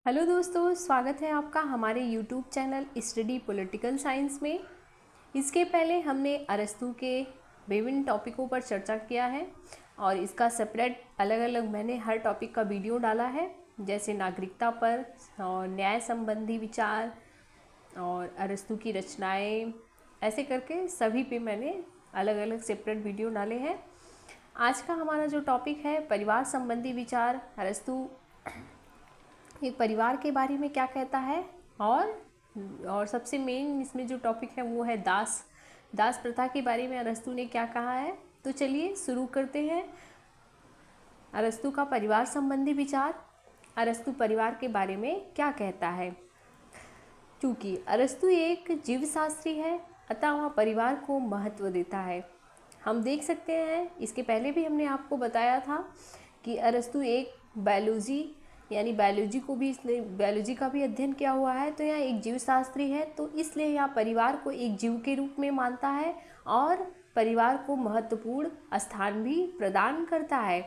Hello दोस्तों, स्वागत है आपका हमारे YouTube channel study political science में। इसके पहले हमने अरस्तू के विभिन्न टॉपिकों पर चर्चा किया है और इसका सेपरेट अलग अलग मैंने हर टॉपिक का वीडियो डाला है, जैसे नागरिकता पर और न्याय संबंधी विचार और अरस्तू की रचनाएं, ऐसे करके सभी पे मैंने अलग अलग सेपरेट वीडियो डाले हैं। आज का हमारा जो टॉपिक है परिवार संबंधी विचार। अरस्तू एक परिवार के बारे में क्या कहता है और सबसे मेन इसमें जो टॉपिक है वो है दास प्रथा के बारे में अरस्तू ने क्या कहा है। तो चलिए शुरू करते हैं। अरस्तू का परिवार संबंधी विचार। अरस्तू परिवार के बारे में क्या कहता है। क्योंकि अरस्तू एक जीवशास्त्री है, अतः वह परिवार को महत्व देता है। हम देख सकते हैं, इसके पहले भी हमने आपको बताया था कि अरस्तू एक इसने बायोलॉजी का भी अध्ययन किया हुआ है, तो यह एक जीवशास्त्री है, तो इसलिए यह परिवार को एक जीव के रूप में मानता है और परिवार को महत्वपूर्ण स्थान भी प्रदान करता है।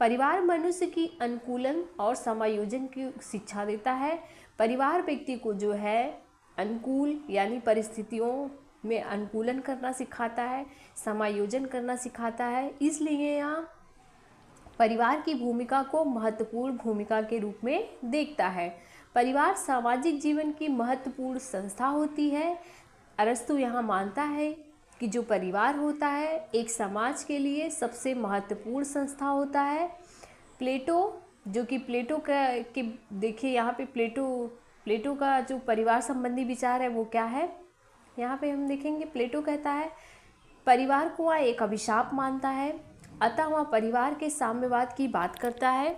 परिवार मनुष्य की अनुकूलन और समायोजन की शिक्षा देता है। परिवार व्यक्ति को जो है अनुकूल यानी परिस्थितियों में अनुकूलन करना सिखाता है, समायोजन करना सिखाता है। इसलिए यहाँ परिवार की भूमिका को महत्वपूर्ण भूमिका के रूप में देखता है। परिवार सामाजिक जीवन की महत्वपूर्ण संस्था होती है। अरस्तू यहाँ मानता है कि जो परिवार होता है एक समाज के लिए सबसे महत्वपूर्ण संस्था होता है। प्लेटो के देखिए यहाँ पे प्लेटो का जो परिवार संबंधी विचार है वो क्या है, यहाँ पे हम देखेंगे। प्लेटो कहता है परिवार को वह एक अभिशाप मानता है, अतः वह परिवार के साम्यवाद की बात करता है,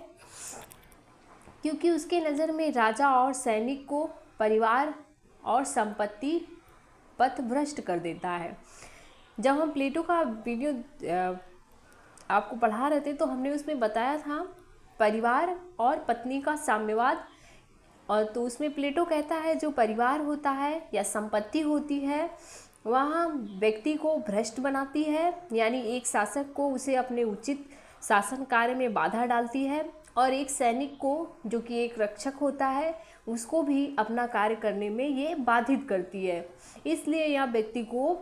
क्योंकि उसके नज़र में राजा और सैनिक को परिवार और संपत्ति पथभ्रष्ट कर देता है। जब हम प्लेटो का वीडियो आपको पढ़ा रहे थे तो हमने उसमें बताया था परिवार और पत्नी का साम्यवाद, और तो उसमें प्लेटो कहता है जो परिवार होता है या संपत्ति होती है वहाँ व्यक्ति को भ्रष्ट बनाती है, यानी एक शासक को उसे अपने उचित शासन कार्य में बाधा डालती है, और एक सैनिक को जो कि एक रक्षक होता है उसको भी अपना कार्य करने में ये बाधित करती है। इसलिए यह व्यक्ति को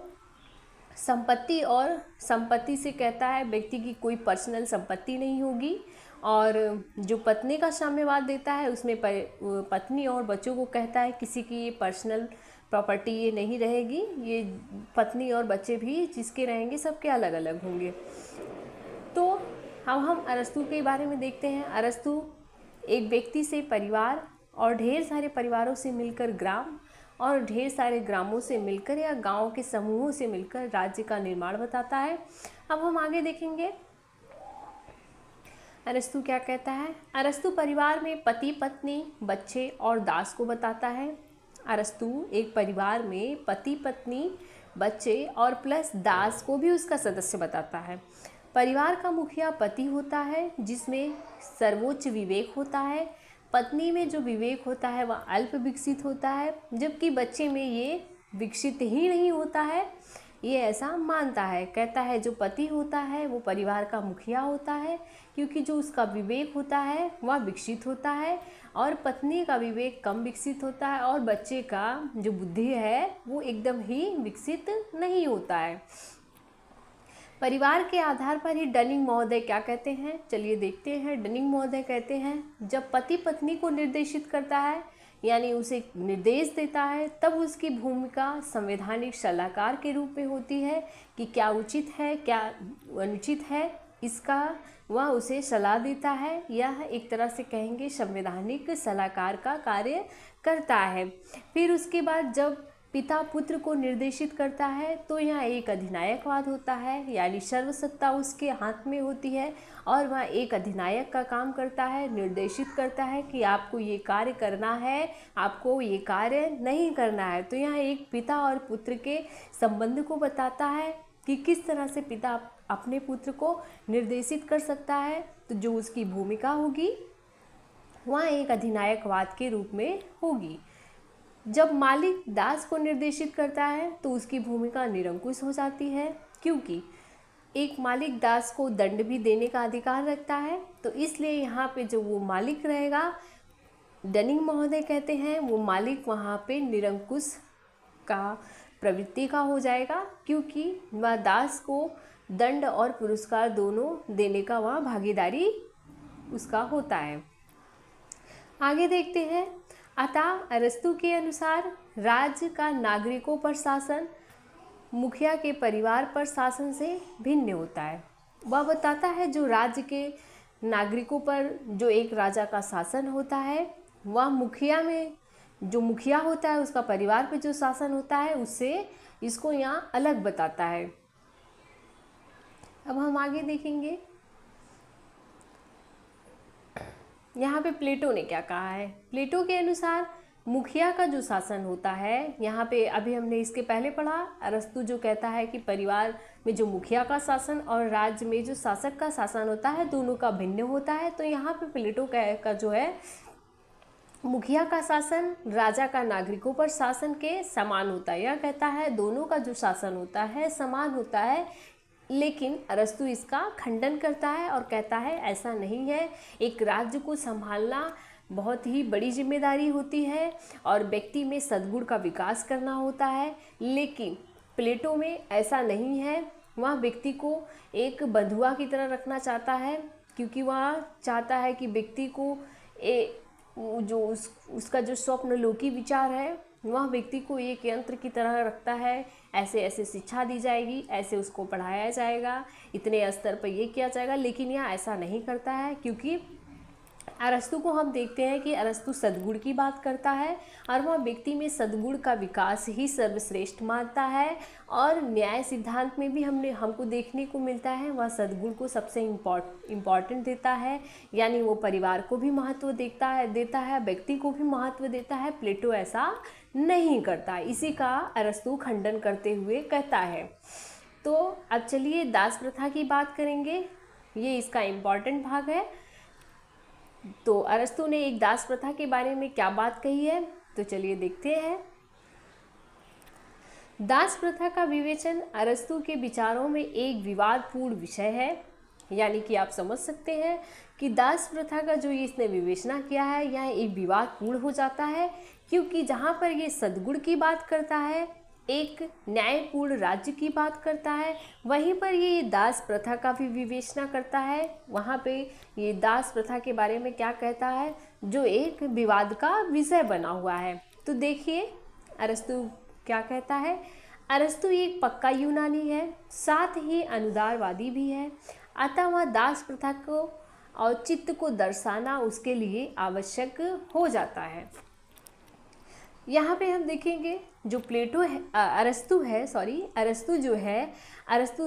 संपत्ति से कहता है व्यक्ति की कोई पर्सनल संपत्ति नहीं होगी। और जो पत्नी का साम्यवाद देता है उसमें पत्नी और बच्चों को कहता है किसी की ये पर्सनल प्रॉपर्टी ये नहीं रहेगी, ये पत्नी और बच्चे भी जिसके रहेंगे सबके अलग अलग होंगे। तो हम अरस्तू के बारे में देखते हैं। अरस्तू एक व्यक्ति से परिवार और ढेर सारे परिवारों से मिलकर ग्राम और ढेर सारे ग्रामों से मिलकर या गाँव के समूहों से मिलकर राज्य का निर्माण बताता है। अब हम आगे देखेंगे अरस्तू क्या कहता है। अरस्तू परिवार में पति पत्नी बच्चे और दास को बताता है। अरस्तू एक परिवार में पति पत्नी बच्चे और प्लस दास को भी उसका सदस्य बताता है। परिवार का मुखिया पति होता है जिसमें सर्वोच्च विवेक होता है। पत्नी में जो विवेक होता है वह अल्प विकसित होता है, जबकि बच्चे में ये विकसित ही नहीं होता है, ये ऐसा मानता है। कहता है जो पति होता है वो परिवार का मुखिया होता है, क्योंकि जो उसका विवेक होता है वह विकसित होता है, और पत्नी का विवेक कम विकसित होता है, और बच्चे का जो बुद्धि है वो एकदम ही विकसित नहीं होता है। परिवार के आधार पर ही डनिंग महोदय क्या कहते हैं, चलिए देखते हैं। डनिंग महोदय कहते हैं जब पति पत्नी को निर्देशित करता है यानी उसे निर्देश देता है तब उसकी भूमिका संवैधानिक सलाहकार के रूप में होती है कि क्या उचित है क्या अनुचित है, इसका वह उसे सलाह देता है। यह एक तरह से कहेंगे संवैधानिक सलाहकार का कार्य करता है। फिर उसके बाद जब पिता पुत्र को निर्देशित करता है तो यह एक अधिनायकवाद होता है, यानी सर्वसत्ता उसके हाथ में होती है और वह एक अधिनायक का काम करता है, निर्देशित करता है कि आपको ये कार्य करना है, आपको ये कार्य नहीं करना है। तो यह एक पिता और पुत्र के संबंध को बताता है कि किस तरह से पिता अपने पुत्र को निर्देशित कर सकता है। तो जो उसकी भूमिका होगी वह एक अधिनायकवाद के रूप में होगी। जब मालिक दास को निर्देशित करता है तो उसकी भूमिका निरंकुश हो जाती है, क्योंकि एक मालिक दास को दंड भी देने का अधिकार रखता है। तो इसलिए यहाँ पे जो वो मालिक रहेगा डनिंग महोदय कहते हैं वो मालिक वहाँ पे निरंकुश का प्रवृत्ति का हो जाएगा, क्योंकि वह दास को दंड और पुरस्कार दोनों देने का वहाँ भागीदारी उसका होता है। आगे देखते हैं। अतः अरस्तु के अनुसार राज्य का नागरिकों पर शासन मुखिया के परिवार पर शासन से भिन्न होता है। वह बताता है जो राज्य के नागरिकों पर जो एक राजा का शासन होता है, वह मुखिया में जो मुखिया होता है उसका परिवार पे जो शासन होता है उससे इसको यहाँ अलग बताता है। अब हम आगे देखेंगे यहाँ पे प्लेटो ने क्या कहा है। प्लेटो के अनुसार मुखिया का जो शासन होता है, यहाँ पे अभी हमने इसके पहले पढ़ा, अरस्तु जो कहता है कि परिवार में जो मुखिया का शासन और राज्य में जो शासक का शासन होता है दोनों का भिन्न होता है। तो यहाँ पे प्लेटो का जो है मुखिया का शासन राजा का नागरिकों पर शासन के समान होता है। यह कहता है दोनों का जो शासन होता है समान होता है, लेकिन अरस्तु इसका खंडन करता है और कहता है ऐसा नहीं है। एक राज्य को संभालना बहुत ही बड़ी जिम्मेदारी होती है और व्यक्ति में सद्गुण का विकास करना होता है, लेकिन प्लेटो में ऐसा नहीं है। वह व्यक्ति को एक बंधुआ की तरह रखना चाहता है, क्योंकि वह चाहता है कि व्यक्ति को उसका जो स्वप्न लोकी विचार है वह व्यक्ति को एक यंत्र की तरह रखता है। ऐसे ऐसे शिक्षा दी जाएगी, ऐसे उसको पढ़ाया जाएगा, इतने स्तर पर ये किया जाएगा, लेकिन यह ऐसा नहीं करता है। क्योंकि अरस्तु को हम देखते हैं कि अरस्तु सद्गुण की बात करता है और वह व्यक्ति में सद्गुण का विकास ही सर्वश्रेष्ठ मानता है। और न्याय सिद्धांत में भी हमको देखने को मिलता है वह सद्गुण को सबसे इम्पॉर्टेंट देता है, यानी वो परिवार को भी महत्व देता है, व्यक्ति को भी महत्व देता है। प्लेटो ऐसा नहीं करता, इसी का अरस्तु खंडन करते हुए कहता है। तो अब चलिए दास प्रथा की बात करेंगे, ये इसका इम्पॉर्टेंट भाग है। तो अरस्तु ने एक दास प्रथा के बारे में क्या बात कही है, तो चलिए देखते हैं। दास प्रथा का विवेचन अरस्तु के विचारों में एक विवादपूर्ण विषय है, यानी कि आप समझ सकते हैं कि दास प्रथा का जो इसने विवेचना किया है यह एक विवादपूर्ण हो जाता है, क्योंकि जहाँ पर ये सद्गुण की बात करता है, एक न्यायपूर्ण राज्य की बात करता है, वहीं पर ये दास प्रथा का भी विवेचना करता है। वहाँ पे ये दास प्रथा के बारे में क्या कहता है, जो एक विवाद का विषय बना हुआ है। तो देखिए अरस्तु क्या कहता है। अरस्तु एक पक्का यूनानी है, साथ ही अनुदारवादी भी है, अतः वह दास प्रथा को औचित्य को दर्शाना उसके लिए आवश्यक हो जाता है। यहाँ पे हम देखेंगे जो प्लेटो है, अरस्तु जो है, अरस्तु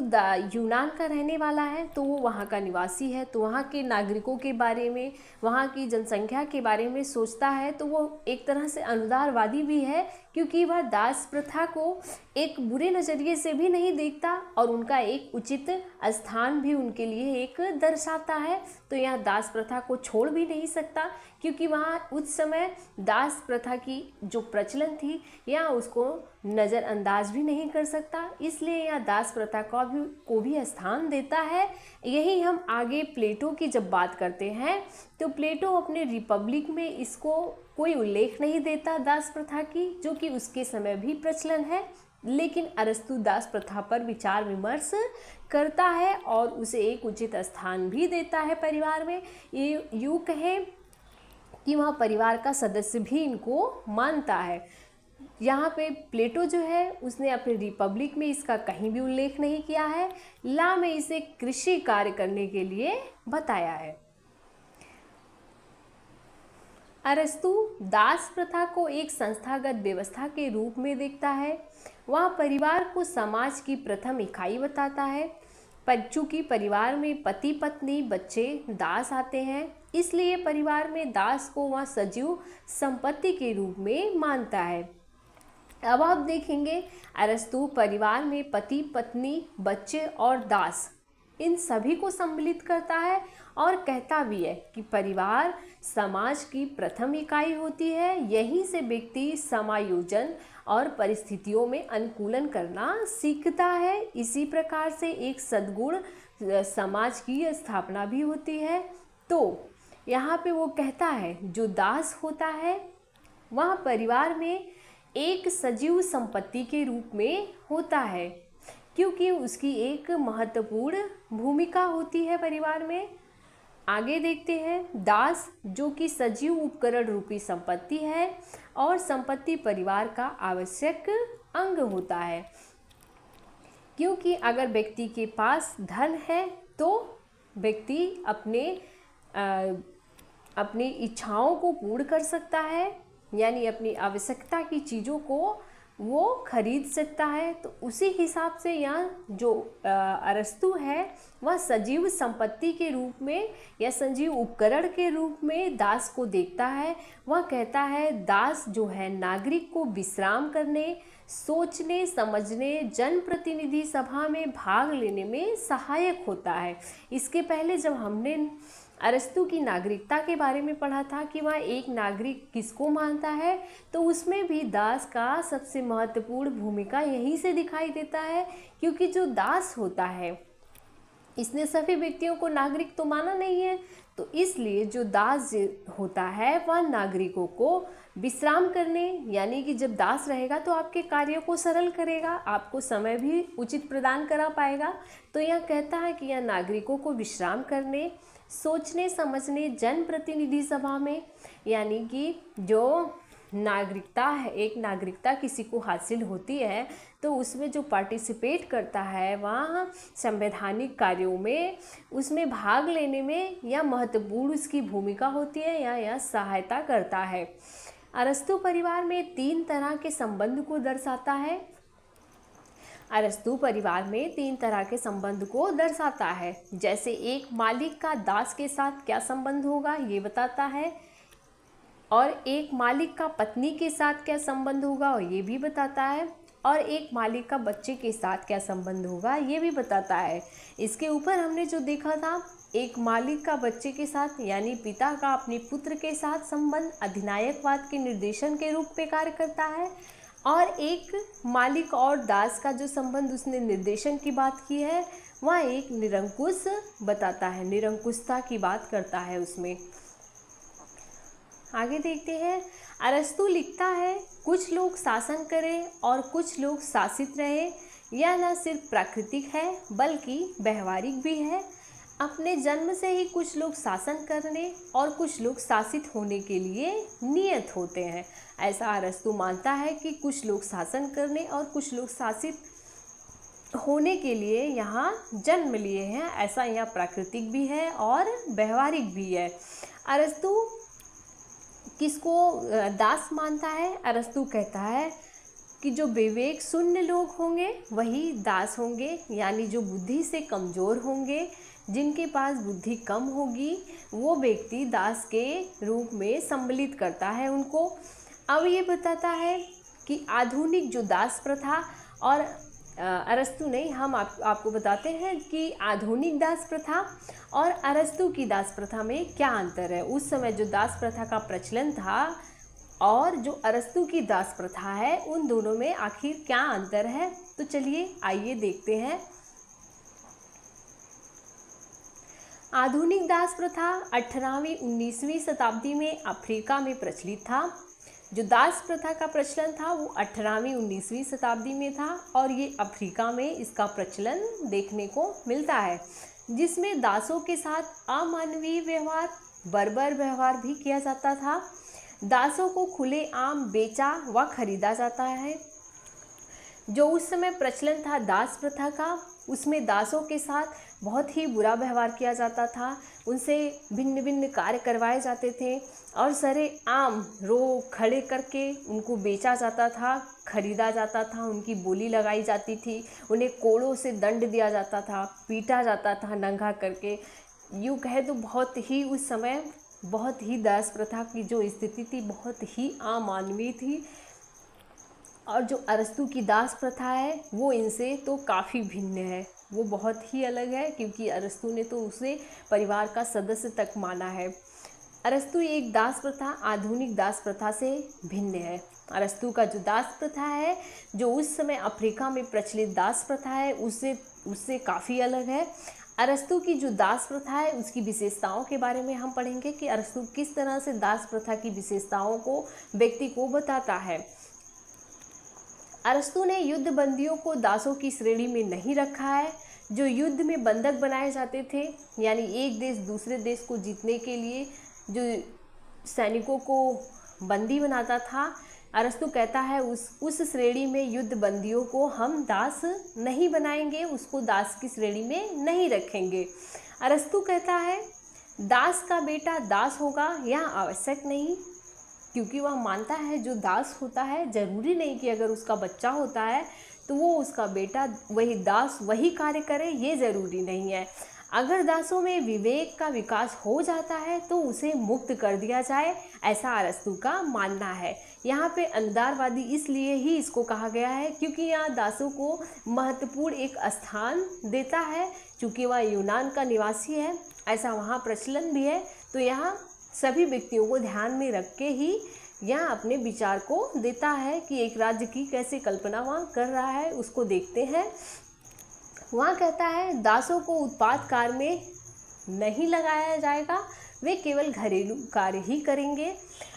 यूनान का रहने वाला है, तो वो वहाँ का निवासी है, तो वहाँ के नागरिकों के बारे में, वहाँ की जनसंख्या के बारे में सोचता है। तो वो एक तरह से अनुदारवादी भी है, क्योंकि वह दास प्रथा को एक बुरे नज़रिए से भी नहीं देखता और उनका एक उचित स्थान भी उनके लिए एक दर्शाता है। तो यह दास प्रथा को छोड़ भी नहीं सकता, क्योंकि वहाँ उस समय दास प्रथा की जो प्रचलन थी या उसको नज़रअंदाज भी नहीं कर सकता, इसलिए यह दास प्रथा को भी स्थान देता है। यही हम आगे प्लेटो की जब बात करते हैं तो प्लेटो अपने रिपब्लिक में इसको कोई उल्लेख नहीं देता दास प्रथा की, जो कि उसके समय भी प्रचलन है, लेकिन अरस्तु दास प्रथा पर विचार विमर्श करता है और उसे एक उचित स्थान भी देता है परिवार में। ये यूँ कहें कि वहाँ परिवार का सदस्य भी इनको मानता है। यहाँ पे प्लेटो जो है उसने अपने रिपब्लिक में इसका कहीं भी उल्लेख नहीं किया है। ला में इसे कृषि कार्य करने के लिए बताया है। अरस्तु दास प्रथा को एक संस्थागत व्यवस्था के रूप में देखता है। वह परिवार को समाज की प्रथम इकाई बताता है। पर चूँकि परिवार में पति पत्नी बच्चे दास आते हैं, इसलिए परिवार में दास को वह सजीव संपत्ति के रूप में मानता है। अब आप देखेंगे अरस्तु परिवार में पति पत्नी बच्चे और दास इन सभी को सम्मिलित करता है और कहता भी है कि परिवार समाज की प्रथम इकाई होती है। यहीं से व्यक्ति समायोजन और परिस्थितियों में अनुकूलन करना सीखता है। इसी प्रकार से एक सद्गुण समाज की स्थापना भी होती है। तो यहाँ पे वो कहता है जो दास होता है वह परिवार में एक सजीव संपत्ति के रूप में होता है, क्योंकि उसकी एक महत्वपूर्ण भूमिका होती है परिवार में। आगे देखते हैं, दास जो कि सजीव उपकरण रूपी संपत्ति है और संपत्ति परिवार का आवश्यक अंग होता है, क्योंकि अगर व्यक्ति के पास धन है तो व्यक्ति अपनी इच्छाओं को पूर्ण कर सकता है, यानी अपनी आवश्यकता की चीज़ों को वो खरीद सकता है। तो उसी हिसाब से यहाँ जो अरस्तु है वह सजीव संपत्ति के रूप में या सजीव उपकरण के रूप में दास को देखता है। वह कहता है दास जो है नागरिक को विश्राम करने, सोचने, समझने, जनप्रतिनिधि सभा में भाग लेने में सहायक होता है। इसके पहले जब हमने अरस्तु की नागरिकता के बारे में पढ़ा था कि वह एक नागरिक किसको मानता है, तो उसमें भी दास का सबसे महत्वपूर्ण भूमिका यहीं से दिखाई देता है, क्योंकि जो दास होता है इसने सभी व्यक्तियों को नागरिक तो माना नहीं है, तो इसलिए जो दास होता है वह नागरिकों को विश्राम करने, यानी कि जब दास रहेगा तो आपके कार्यों को सरल करेगा, आपको समय भी उचित प्रदान करा पाएगा। तो यह कहता है कि यह नागरिकों को विश्राम करने, सोचने, समझने, जनप्रतिनिधि सभा में, यानी कि जो नागरिकता है, एक नागरिकता किसी को हासिल होती है तो उसमें जो पार्टिसिपेट करता है वह संवैधानिक कार्यों में, उसमें भाग लेने में यह महत्वपूर्ण उसकी भूमिका होती है या यह सहायता करता है। अरस्तु परिवार में 3 तरह के संबंध को दर्शाता है। अरस्तु परिवार में 3 तरह के संबंध को दर्शाता है, जैसे एक मालिक का दास के साथ क्या संबंध होगा ये बताता है, और एक मालिक का पत्नी के साथ क्या संबंध होगा और ये भी बताता है, और एक मालिक का बच्चे के साथ क्या संबंध होगा ये भी बताता है। इसके ऊपर हमने जो देखा था, एक मालिक का बच्चे के साथ यानी पिता का अपने पुत्र के साथ संबंध अधिनायकवाद के निर्देशन के रूप में कार्य करता है, और एक मालिक और दास का जो संबंध उसने निर्देशन की बात की है वह एक निरंकुश बताता है, निरंकुशता की बात करता है उसमें। आगे देखते हैं, अरस्तु लिखता है कुछ लोग शासन करें और कुछ लोग शासित रहे, यह न सिर्फ प्राकृतिक है बल्कि व्यवहारिक भी है। अपने जन्म से ही कुछ लोग शासन करने और कुछ लोग शासित होने के लिए नियत होते हैं। ऐसा अरस्तु मानता है कि कुछ लोग शासन करने और कुछ लोग शासित होने के लिए यहाँ जन्म लिए हैं, ऐसा यहाँ प्राकृतिक भी है और व्यवहारिक भी है। अरस्तु किसको दास मानता है? अरस्तु कहता है कि जो विवेक शून्य लोग होंगे वही दास होंगे, यानी जो बुद्धि से कमज़ोर होंगे, जिनके पास बुद्धि कम होगी, वो व्यक्ति दास के रूप में सम्मिलित करता है उनको। अब ये बताता है कि आधुनिक जो दास प्रथा, और अरस्तु नहीं, हम आपको बताते हैं कि आधुनिक दास प्रथा और अरस्तु की दास प्रथा में क्या अंतर है। उस समय जो दास प्रथा का प्रचलन था और जो अरस्तु की दास प्रथा है, उन दोनों में आखिर क्या अंतर है, तो चलिए आइए देखते हैं। आधुनिक दास प्रथा 18वीं 19वीं शताब्दी में अफ्रीका में प्रचलित था। जो दास प्रथा का प्रचलन था वो 18वीं 19वीं शताब्दी में था, और ये अफ्रीका में इसका प्रचलन देखने को मिलता है, जिसमें दासों के साथ अमानवीय व्यवहार, बर्बर व्यवहार भी किया जाता था। दासों को खुलेआम बेचा व खरीदा जाता है। जो उस समय प्रचलन था दास प्रथा का, उसमें दासों के साथ बहुत ही बुरा व्यवहार किया जाता था, उनसे भिन्न भिन्न कार्य करवाए जाते थे और सरेआम रो खड़े करके उनको बेचा जाता था, खरीदा जाता था, उनकी बोली लगाई जाती थी, उन्हें कोड़ों से दंड दिया जाता था, पीटा जाता था नंगा करके। यूँ कहे तो बहुत ही उस समय बहुत ही दास प्रथा की जो स्थिति थी बहुत ही अमानवीय थी। और जो अरस्तु की दास प्रथा है वो इनसे तो काफ़ी भिन्न है, वो बहुत ही अलग है, क्योंकि अरस्तु ने तो उसे परिवार का सदस्य तक माना है। अरस्तु एक दास प्रथा आधुनिक दास प्रथा से भिन्न है। अरस्तु का जो दास प्रथा है, जो उस समय अफ्रीका में प्रचलित दास प्रथा है, उससे काफ़ी अलग है। अरस्तु की जो दास प्रथा है उसकी विशेषताओं के बारे में हम पढ़ेंगे कि अरस्तु किस तरह से दास प्रथा की विशेषताओं को व्यक्ति को बताता है। अरस्तु ने युद्ध बंदियों को दासों की श्रेणी में नहीं रखा है। जो युद्ध में बंधक बनाए जाते थे, यानी एक देश दूसरे देश को जीतने के लिए जो सैनिकों को बंदी बनाता था, अरस्तु कहता है उस श्रेणी में युद्ध बंदियों को हम दास नहीं बनाएंगे, उसको दास की श्रेणी में नहीं रखेंगे। अरस्तु कहता है दास का बेटा दास होगा, यह आवश्यक नहीं, क्योंकि वह मानता है जो दास होता है ज़रूरी नहीं कि अगर उसका बच्चा होता है तो वो उसका बेटा वही दास वही कार्य करे, ये ज़रूरी नहीं है। अगर दासों में विवेक का विकास हो जाता है तो उसे मुक्त कर दिया जाए, ऐसा अरस्तु का मानना है। यहाँ पे अनुदारवादी इसलिए ही इसको कहा गया है क्योंकि यहाँ दासों को महत्वपूर्ण एक स्थान देता है, क्योंकि वह यूनान का निवासी है, ऐसा वहाँ प्रचलन भी है। तो यहाँ सभी व्यक्तियों को ध्यान में रख के ही यह अपने विचार को देता है कि एक राज्य की कैसे कल्पना वहाँ कर रहा है, उसको देखते हैं। वहाँ कहता है दासों को उत्पाद कार्य में नहीं लगाया जाएगा, वे केवल घरेलू कार्य ही करेंगे।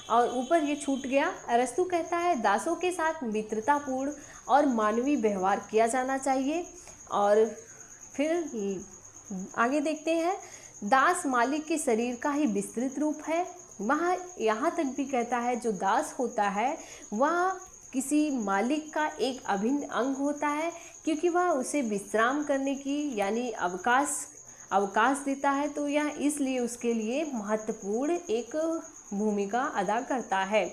और ऊपर ये छूट गया, अरस्तु कहता है दासों के साथ मित्रतापूर्ण और मानवीय व्यवहार किया जाना चाहिए। और फिर आगे देखते हैं, दास मालिक के शरीर का ही विस्तृत रूप है। वह यहाँ तक भी कहता है जो दास होता है वह किसी मालिक का एक अभिन्न अंग होता है, क्योंकि वह उसे विश्राम करने की यानी अवकाश देता है, तो यह इसलिए उसके लिए महत्वपूर्ण एक भूमिका अदा करता है।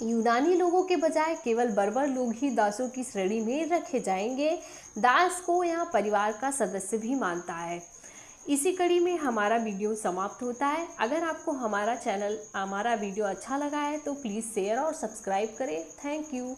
यूनानी लोगों के बजाय केवल बर्बर लोग ही दासों की श्रेणी में रखे जाएंगे। दास को यहाँ परिवार का सदस्य भी मानता है। इसी कड़ी में हमारा वीडियो समाप्त होता है। अगर आपको हमारा वीडियो अच्छा लगा है तो प्लीज़ शेयर और सब्सक्राइब करें। Thank you.